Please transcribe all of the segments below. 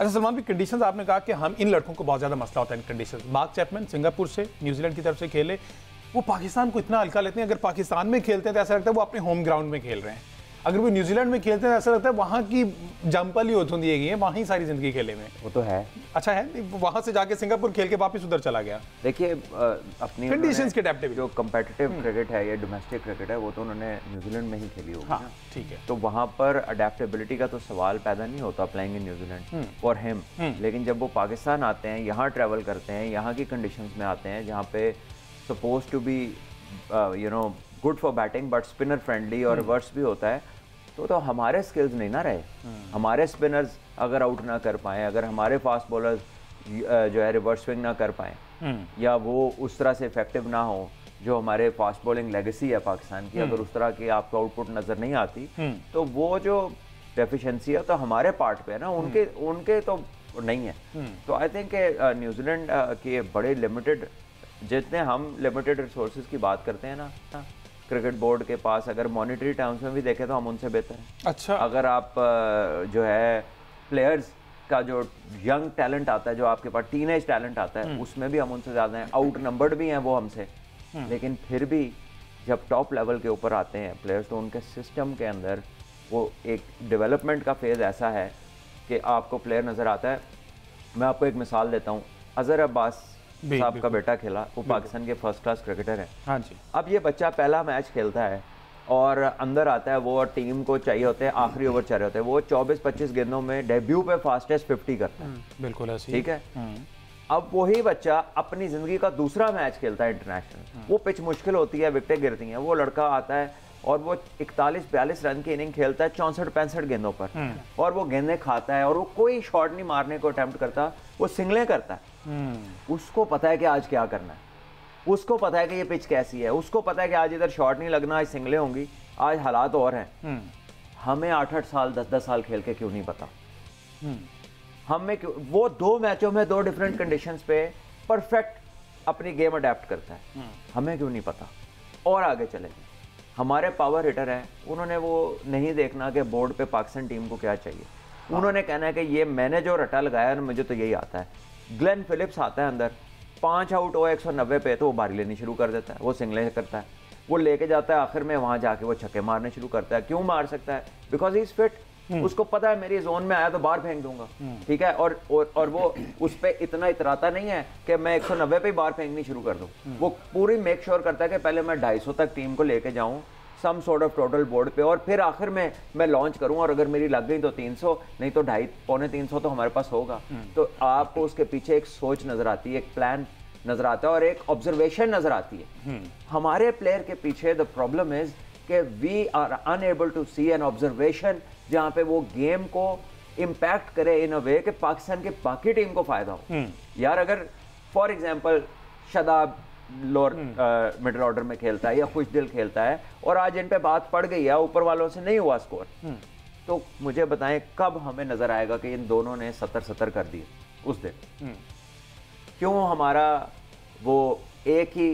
अच्छा सलमान भी, कंडीशंस आपने कहा कि हम इन लड़कों को बहुत ज़्यादा मसला होता है इन कंडीशंस। मार्क चैपमैन सिंगापुर से न्यूजीलैंड की तरफ से खेले, वो पाकिस्तान को इतना हल्का लेते हैं। अगर पाकिस्तान में खेलते हैं तो ऐसा लगता है वो अपने होम ग्राउंड में खेल रहे हैं, अगर वो न्यूजीलैंड में खेलते हैं तो ऐसा लगता है वहाँ की जंपल ही होती है, वहाँ ही सारी जिंदगी खेले में। वो तो है। अच्छा है, वहाँ से जाके सिंगापुर खेल के वापस उधर चला गया। देखिए अपनी कंडीशंस के अडेप्टिविटी, जो कम्पिटिटिव क्रिकेट है या डोमेस्टिक क्रिकेट है, वो तो उन्होंने न्यूजीलैंड में ही खेली होगी। हाँ, ठीक है। तो वहाँ पर अडेप्टेबिलिटी का तो सवाल पैदा नहीं होता playing in New Zealand for him. लेकिन जब वो पाकिस्तान आते हैं, यहाँ ट्रैवल करते हैं, यहाँ की कंडीशंस में आते हैं जहाँ पे suppose to be you know good for batting but spinner friendly और रिवर्स भी होता है, तो हमारे स्किल्स नहीं ना रहे। हमारे स्पिनर्स अगर आउट ना कर पाएँ, अगर हमारे फास्ट बॉलर्स जो है रिवर्स स्विंग ना कर पाएँ, या वो उस तरह से इफेक्टिव ना हो जो हमारे फास्ट बॉलिंग लेगेसी है पाकिस्तान की, अगर उस तरह की आपको आउटपुट नज़र नहीं आती, तो वो जो डेफिशिएंसी है तो हमारे पार्ट पे है ना, उनके तो नहीं है। तो आई थिंक न्यूजीलैंड के बड़े लिमिटेड, जितने हम लिमिटेड रिसोर्सेज की बात करते हैं ना, क्रिकेट बोर्ड के पास अगर मॉनिटरी टर्म्स में भी देखें तो हम उनसे बेहतर हैं। अच्छा, अगर आप जो है प्लेयर्स का जो यंग टैलेंट आता है, जो आपके पास टीनेज टैलेंट आता है, उसमें भी हम उनसे ज़्यादा हैं, आउट नंबर्ड भी हैं वो हमसे। लेकिन फिर भी जब टॉप लेवल के ऊपर आते हैं प्लेयर्स, तो उनके सिस्टम के अंदर वो एक डेवलपमेंट का फेज़ ऐसा है कि आपको प्लेयर नज़र आता है। मैं आपको एक मिसाल देता हूँ, अजहर अब्बास साहब का बेटा खेला, वो पाकिस्तान के फर्स्ट क्लास क्रिकेटर है। हाँ जी। अब ये बच्चा पहला मैच खेलता है और अंदर आता है, वो टीम को चाहिए होते हैं आखिरी ओवर चल रहे होते हैं, वो 24-25 गेंदों में डेब्यू पे फास्टेस्ट 50 करता है। बिल्कुल ऐसे, ठीक है। अब वही बच्चा अपनी जिंदगी का दूसरा मैच खेलता है इंटरनेशनल, वो पिच मुश्किल होती है, विकेटें गिरती हैं, वो लड़का आता है और वो 41-42 रन की इनिंग खेलता है 64-65 गेंदों पर, और वो गेंदें खाता है और वो कोई शॉट नहीं मारने को अटेम्प्ट करता, वो सिंगलें करता है। उसको पता है कि आज क्या करना है, उसको पता है कि ये पिच कैसी है, उसको पता है कि आज इधर शॉट नहीं लगना, आज सिंगलें होंगी, आज हालात और हैं। हमें 8-8 साल 10-10 साल खेल के क्यों नहीं पता? हमें क्यों वो 2 मैचों में 2 डिफरेंट कंडीशंस पे परफेक्ट अपनी गेम अडेप्ट करता है, हमें क्यों नहीं पता? और आगे चलेंगे, हमारे पावर हिटर हैं, उन्होंने वो नहीं देखना कि बोर्ड पे पाकिस्तान टीम को क्या चाहिए, उन्होंने कहना है कि ये मैंने जो रटा लगाया है मुझे तो यही आता है। ग्लेन फिलिप्स आता है अंदर, 5 आउट हो 190 पे, तो वो बारी लेनी शुरू कर देता है, वो सिंगलें करता है, वो लेके जाता है आखिर में, वहां जाके वो छक्के मारने शुरू करता है। क्यों मार सकता है? Because he is fit. उसको पता है मेरी जोन में आया तो बाहर फेंक दूंगा, ठीक है। और वो उस पर इतना इतराता नहीं है कि मैं 190 पे बाहर फेंकनी शुरू कर दूं, वो पूरी मेक श्योर करता है कि पहले मैं 250 तक टीम को लेके जाऊं some sort of total board पे, और फिर आखिर में मैं लॉन्च करूं, और अगर मेरी लग गई तो 300, नहीं तो 250-300 तो हमारे पास होगा। तो आपको उसके पीछे एक सोच नजर आती है, एक प्लान नजर आता है और एक ऑब्जर्वेशन नजर आती है। हमारे प्लेयर के पीछे द प्रॉब्लम इज कि we are unable to see an observation जहां पे वो गेम को इम्पैक्ट करे इन अ वे कि पाकिस्तान के बाकी टीम को फायदा हो। यार अगर for example Shadab lower middle order में खेलता है या खुशदिल खेलता है और आज इन पे बात पड़ गई है, ऊपर वालों से नहीं हुआ स्कोर, तो मुझे बताएं कब हमें नजर आएगा कि इन दोनों ने 70-70 कर दिए उस दिन? क्यों हमारा वो एक ही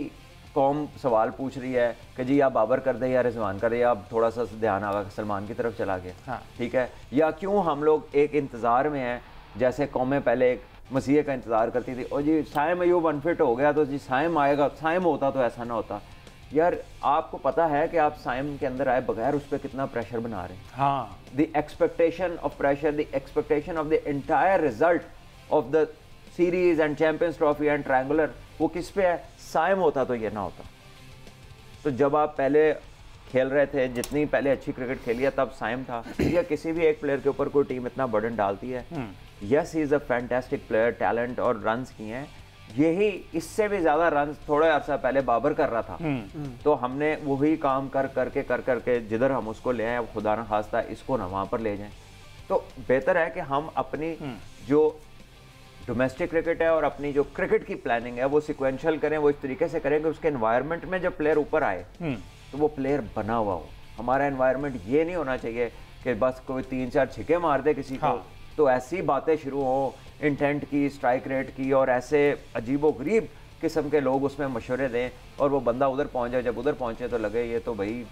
कौम सवाल पूछ रही है कि जी आप बाबर कर दे या रिजवान कर दे, या अब थोड़ा सा ध्यान आगा सलमान की तरफ चला गया। हाँ। ठीक है। या क्यों हम लोग एक इंतजार में हैं, जैसे कौमें पहले एक मसीह का इंतजार करती थी, और जी साइम अयूब अनफिट हो गया तो जी साइम आएगा, साइम होता तो ऐसा ना होता। यार आपको पता है कि आप साइम के अंदर आए बगैर उस पर कितना प्रेशर बना रहे हैं? हाँ। The expectation of pressure, the expectation of the entire result of the series and champions trophy and triangular, वो किस पे है? साइम होता तो ये ना होता। तो जब आप पहले खेल रहे थे, जितनी पहले अच्छी क्रिकेट खेली है तब साइम था, या किसी भी एक प्लेयर के ऊपर कोई टीम इतना बर्डन डालती है? Yes, he is a fantastic player, talent और रन्स किए हैं, यही इससे भी ज्यादा रन्स थोड़ा अर्सा पहले बाबर कर रहा था। तो हमने वही काम कर करके जिधर हम उसको ले आए, खुदा न खास्ता इसको ना वहां पर ले जाएं। तो बेहतर है कि हम अपनी जो डोमेस्टिक क्रिकेट है और अपनी जो क्रिकेट की प्लानिंग है वो सिक्वेंशियल करें, वो इस तरीके से करें कि उसके एनवायरनमेंट में जब प्लेयर ऊपर आए तो वो प्लेयर बना हुआ हो। हमारा एनवायरनमेंट ये नहीं होना चाहिए कि बस कोई 3-4 छिके मार दे किसी को, तो ऐसी बातें शुरू हो इंटेंट की, स्ट्राइक रेट की, और ऐसे अजीबो गरीब किस्म के लोग उसमें मशवरे दें और वो बंदा उधर पहुंच जाए, जब उधर पहुंचे तो लगे ये तो भाई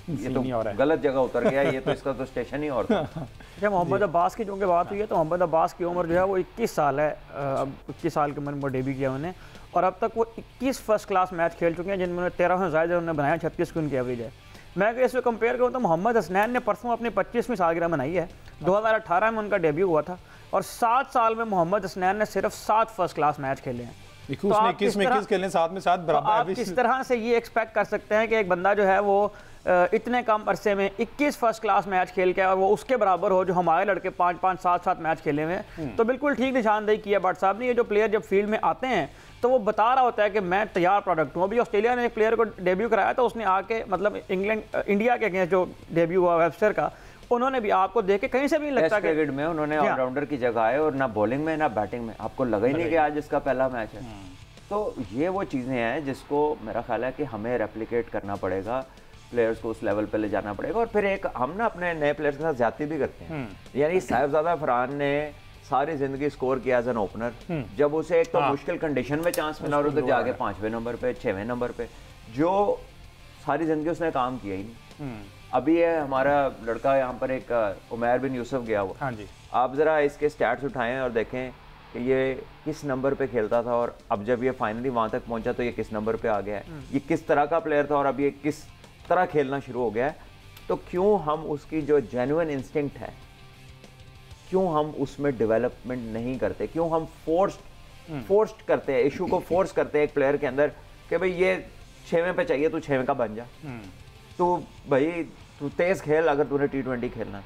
ये तो गलत जगह उतर गया, ये तो इसका तो स्टेशन ही और था। अच्छा, मोहम्मद अब्बास की जो कि बात हुई है, तो मोहम्मद अब्बास की उम्र जो है वो 21 साल है। अब 21 साल की उम्र में डेब्यू किया उन्होंने, और अब तक वो 21 फर्स्ट क्लास मैच खेल चुके हैं, जिनमें 13 से ज़्यादा उन्होंने बनाया, 36 की उनकी एवरेज है। मैं अगर इसमें कंपेयर करूँ तो मोहम्मद हसनैन ने परसों अपनी 25वीं सालगिरह मनाई है। 2018 में उनका डेब्यू हुआ था, और 7 साल में मोहम्मद हसनैन ने सिर्फ 7 फर्स्ट क्लास मैच खेले हैं। तो उसने 21 में 21 खेलने, 7 में 7 बराबर। आप किस तरह से ये एक्सपेक्ट कर सकते हैं कि एक बंदा जो है वो इतने कम अरसे में 21 फर्स्ट क्लास मैच खेल के और वो उसके बराबर हो जो हमारे लड़के 5-5, 7-7 मैच खेले हुए हैं? तो बिल्कुल ठीक निशानदेही किया भट्ट साहब ने। ये जो प्लेयर जब फील्ड में आते हैं तो वो बता रहा होता है कि मैं तैयार प्रोडक्ट हूँ। अभी ऑस्ट्रेलिया ने एक प्लेयर को डेब्यू कराया, तो उसने आके मतलब इंडिया के अगेंस्ट जो डेब्यू हुआ वेबस्टर का, उन्होंने भी आपको देख के कहीं से भी नहीं लगता कि क्रिकेट में उन्होंने ऑलराउंडर की जगह आए, और ना बॉलिंग में ना बैटिंग में, आपको लगा ही नहीं कि आज इसका पहला मैच है। तो ये वो चीज़ें हैं जिसको मेरा ख्याल है कि हमें रेप्लिकेट करना पड़ेगा, प्लेयर्स को उस लेवल पे ले जाना पड़ेगा। और फिर एक हम ना अपने नए प्लेयर्स के साथ ज्यादती भी करते हैं। यानी साहिबजादा फरहान ने सारी जिंदगी स्कोर किया एज एन ओपनर, जब उसे एक तो मुश्किल कंडीशन में चांस मिला और उधर जाके 5वें नंबर पे 6वें नंबर पे, जो सारी जिंदगी उसने काम किया ही नहीं। अभी है हमारा लड़का यहाँ पर एक उमैर बिन यूसुफ गया हुआ। हाँ जी, आप जरा इसके स्टैट्स उठाएं और देखें कि ये किस नंबर पे खेलता था, और अब जब ये फाइनली वहां तक पहुंचा तो ये किस नंबर पे आ गया है, ये किस तरह का प्लेयर था और अब ये किस तरह खेलना शुरू हो गया है। तो क्यों हम उसकी जो जेन्युइन इंस्टिंक्ट है, क्यों हम उसमें डेवलपमेंट नहीं करते? क्यों हम फोर्स्ड करते हैं, इशू को फोर्स करते हैं एक प्लेयर के अंदर कि भाई ये 6वें पे चाहिए, तू 6वें का बन जा, तो भाई तू तेज खेल अगर तूने T20 खेलना।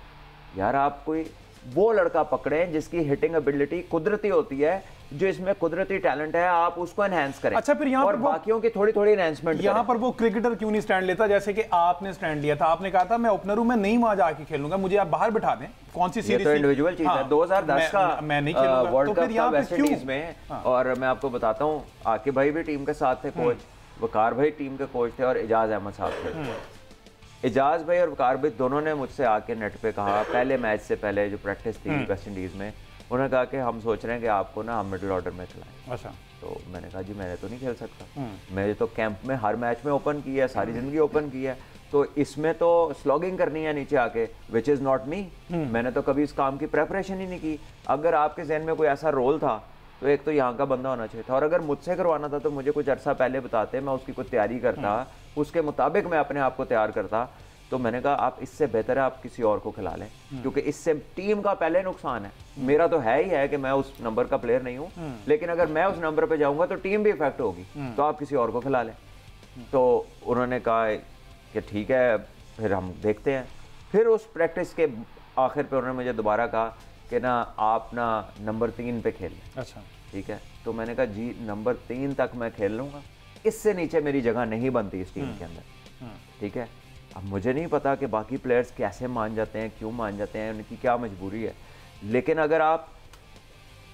यार आप कोई वो लड़का पकड़े जिसकी हिटिंग एबिलिटी कुदरती होती है, जो इसमें कुदरती टैलेंट है, आप उसको एनहांस करें। अच्छा, फिर यहाँ और पर बाकियों की थोड़ी थोड़ी एनहांसमेंट। यहाँ पर वो क्रिकेटर क्यों नहीं स्टैंड लेता, जैसे कि आपने स्टैंड लिया था? आपने कहा था मैं ओपनर हूं, मैं नहीं वहां जाके खेलूंगा, मुझे आप बाहर बिठा दें। कौन सी सीरीज? तो इंडिविजुअल चीज है। 2010 का मैं नहीं खेलूंगा, वर्ल्ड तो कप फिर यहाँ वेस्ट इंडीज में, और मैं आपको बताता हूँ, आकिब भाई भी टीम के साथ थे कोच, वकार भाई टीम के कोच थे, और एजाज अहमद साहब थे। एजाज भाई और वकार भाई दोनों ने मुझसे आके नेट पे कहा, पहले मैच से पहले जो प्रैक्टिस थी वेस्ट इंडीज में, उन्होंने कहा कि हम सोच रहे हैं कि आपको ना हम मिडिल ऑर्डर में खिलाएं। अच्छा। तो मैंने कहा जी मैंने तो नहीं खेल सकता, मैंने तो कैंप में हर मैच में ओपन किया है, सारी जिंदगी ओपन किया है, तो इसमें तो स्लॉगिंग करनी है नीचे आके, विच इज़ नॉट मी। मैंने तो कभी इस काम की प्रेपरेशन ही नहीं की। अगर आपके जहन में कोई ऐसा रोल था तो एक तो यहाँ का बंदा होना चाहिए था, और अगर मुझसे करवाना था तो मुझे कुछ अर्सा पहले बताते, मैं उसकी कुछ तैयारी करता, उसके मुताबिक मैं अपने आप को तैयार करता। तो मैंने कहा आप इससे बेहतर है आप किसी और को खिला लें, क्योंकि इससे टीम का पहले नुकसान है। मेरा तो है ही है कि मैं उस नंबर का प्लेयर नहीं हूँ, लेकिन अगर मैं उस नंबर पे जाऊंगा तो टीम भी इफेक्ट होगी, तो आप किसी और को खिला लें। तो उन्होंने कहा कि ठीक है, फिर हम देखते हैं। फिर उस प्रैक्टिस के आखिर पे उन्होंने मुझे दोबारा कहा कि ना आप ना नंबर 3 पे खेल लें। अच्छा, ठीक है। तो मैंने कहा जी नंबर 3 तक मैं खेल लूँगा, इससे नीचे मेरी जगह नहीं बनती इस टीम के अंदर। ठीक है। अब मुझे नहीं पता कि बाकी प्लेयर्स कैसे मान जाते हैं, क्यों मान जाते हैं, उनकी क्या मजबूरी है, लेकिन अगर आप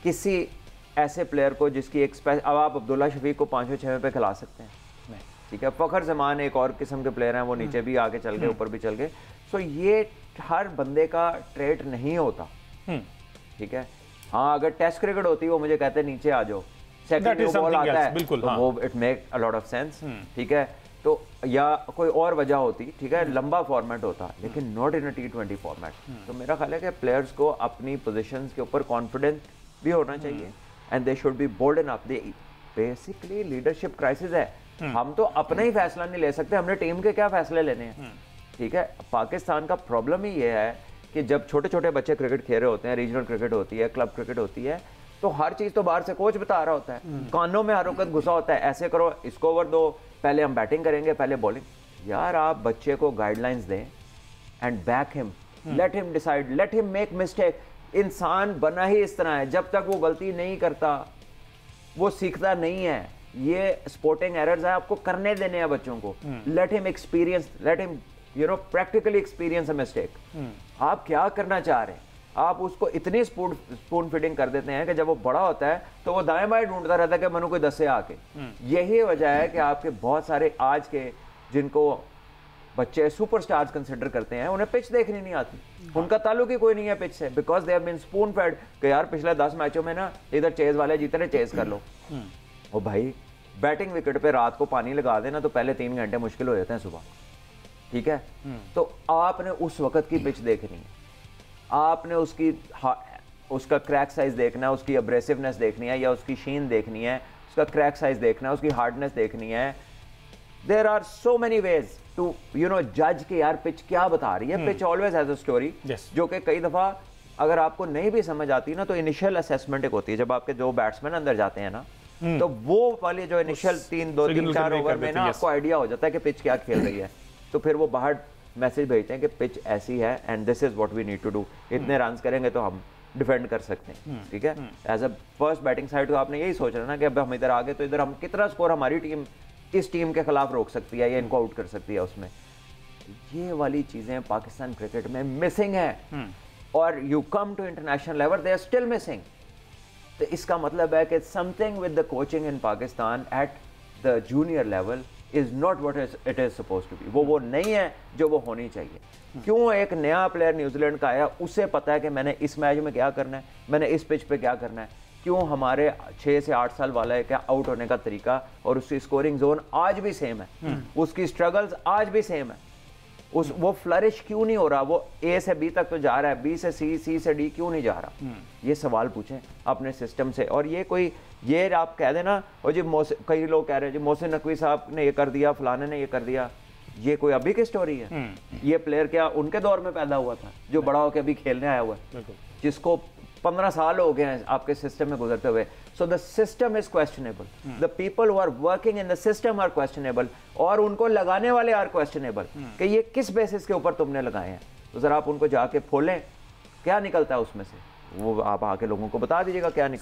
किसी ऐसे प्लेयर को जिसकी एक अब आप अब्दुल्ला शफीक को 5वें 6वें पे खिला सकते हैं, ठीक है। फ़खर जमान एक और किस्म के प्लेयर हैं, वो नीचे भी आके चल गए, ऊपर भी चल गए। सो ये हर बंदे का ट्रेट नहीं होता, ठीक है। हाँ, अगर टेस्ट क्रिकेट होती है वो मुझे कहते हैं नीचे आ जाओ, सेकंड बॉल आता है, बिल्कुल, तो वो it make a lot of sense, ठीक है। तो या कोई और वजह होती, ठीक है, लंबा फॉर्मेट होता, लेकिन not in a T20 format. तो मेरा ख्याल है कि प्लेयर्स को अपनी पोजीशंस के ऊपर कॉन्फिडेंट भी होना चाहिए, and they should be bold enough. Basically leadership crisis है, हम तो अपना ही फैसला नहीं ले सकते, हमने टीम के क्या फैसले लेने हैं, ठीक है। पाकिस्तान का प्रॉब्लम ही ये है कि जब छोटे छोटे बच्चे क्रिकेट खेल रहे होते हैं, रीजनल क्रिकेट होती है, क्लब क्रिकेट होती है, तो हर चीज तो बाहर से कोच बता रहा होता है, कानों में हर वक्त घुसा होता है, ऐसे करो, इसको ओवर दो, पहले हम बैटिंग करेंगे, पहले बॉलिंग। यार आप बच्चे को गाइडलाइंस दें and back him, let him decide, let him make mistake. इंसान बना ही इस तरह है, जब तक वो गलती नहीं करता वो सीखता नहीं है। ये स्पोर्टिंग एरर्स है, आपको करने देने हैं बच्चों को। Let him experience, let him practically experience a mistake. आप क्या करना चाह रहे हैं? आप उसको इतनी स्पून फीडिंग कर देते हैं कि जब वो बड़ा होता है तो वो दाएं बाएं ढूंढता रहता है कि मनु कोई दसे आके। यही वजह है कि आपके बहुत सारे आज के जिनको बच्चे सुपरस्टार्स कंसिडर करते हैं, उन्हें पिच देखनी नहीं आती, उनका ताल्लुक ही कोई नहीं है पिच से, because they have been spoon fed कि यार पिछले 10 मैचों में ना इधर चेज वाले जीते रहे, चेज कर लो। ओ भाई, बैटिंग विकेट पे रात को पानी लगा देना तो पहले 3 घंटे मुश्किल हो जाते हैं सुबह, ठीक है, तो आपने उस वक्त की पिच देखनी है, आपने उसका क्रैक साइज देखना है, उसकी अब्रेसिवनेस देखनी है, या उसकी शीन देखनी है, उसका क्रैक साइज देखना है, उसकी हार्डनेस देखनी है। There are so many ways to जज कि यार पिच क्या बता रही है। Pitch always has a story, जो कि कई दफा अगर आपको नहीं भी समझ आती ना, तो इनिशियल असेसमेंट एक होती है, जब आपके दो बैट्समैन अंदर जाते हैं ना, तो वो वाली जो इनिशियल 3-4 ओवर में ना आपको आइडिया हो जाता है कि पिच क्या खेल रही है, तो फिर वो बाहर मैसेज भेजते हैं कि पिच ऐसी है and this is what we need to do, इतने रन करेंगे तो हम डिफेंड कर सकते हैं, ठीक है। As a first batting side तो आपने यही सोच रहा ना कि अब हम इधर आ गए तो इधर हम कितना स्कोर हमारी टीम इस टीम के खिलाफ रोक सकती है या इनको आउट कर सकती है उसमें। ये वाली चीजें पाकिस्तान क्रिकेट में मिसिंग है, और you come to international level they are still missing. तो इसका मतलब है कि something with the coaching in Pakistan at the junior level is not what it is suppose to be. वो नहीं है जो वो होनी चाहिए। क्यों एक नया प्लेयर न्यूजीलैंड का आया, उसे पता है कि मैंने इस मैच में क्या करना है, मैंने इस पिच पे क्या करना है। क्यों हमारे 6 से 8 साल वाला है क्या आउट होने का तरीका और उसकी स्कोरिंग जोन आज भी सेम है, उसकी स्ट्रगल्स आज भी सेम है, वो फ्लरिश क्यों नहीं हो रहा, वो ए से बी तक तो जा रहा है, बी से सी, सी से डी क्यों नहीं जा रहा। ये सवाल पूछें अपने सिस्टम से। और ये आप कह देना, और जी कई लोग कह रहे हैं जी मोहसिन नकवी साहब ने ये कर दिया, फलाने ने ये कर दिया, ये कोई अभी की स्टोरी है? ये प्लेयर क्या उनके दौर में पैदा हुआ था जो बड़ा होकर अभी खेलने आया हुआ है, जिसको 15 साल हो गए हैं आपके सिस्टम में गुजरते हुए। So the system is questionable, the people who are working in the system are questionable, और उनको लगाने वाले आर क्वेश्चनेबल कि ये किस बेसिस के ऊपर तुमने लगाए हैं। तो जरा आप उनको जाके खोलें क्या निकलता है उसमें से, वो आप आके लोगों को बता दीजिएगा क्या निकलता है।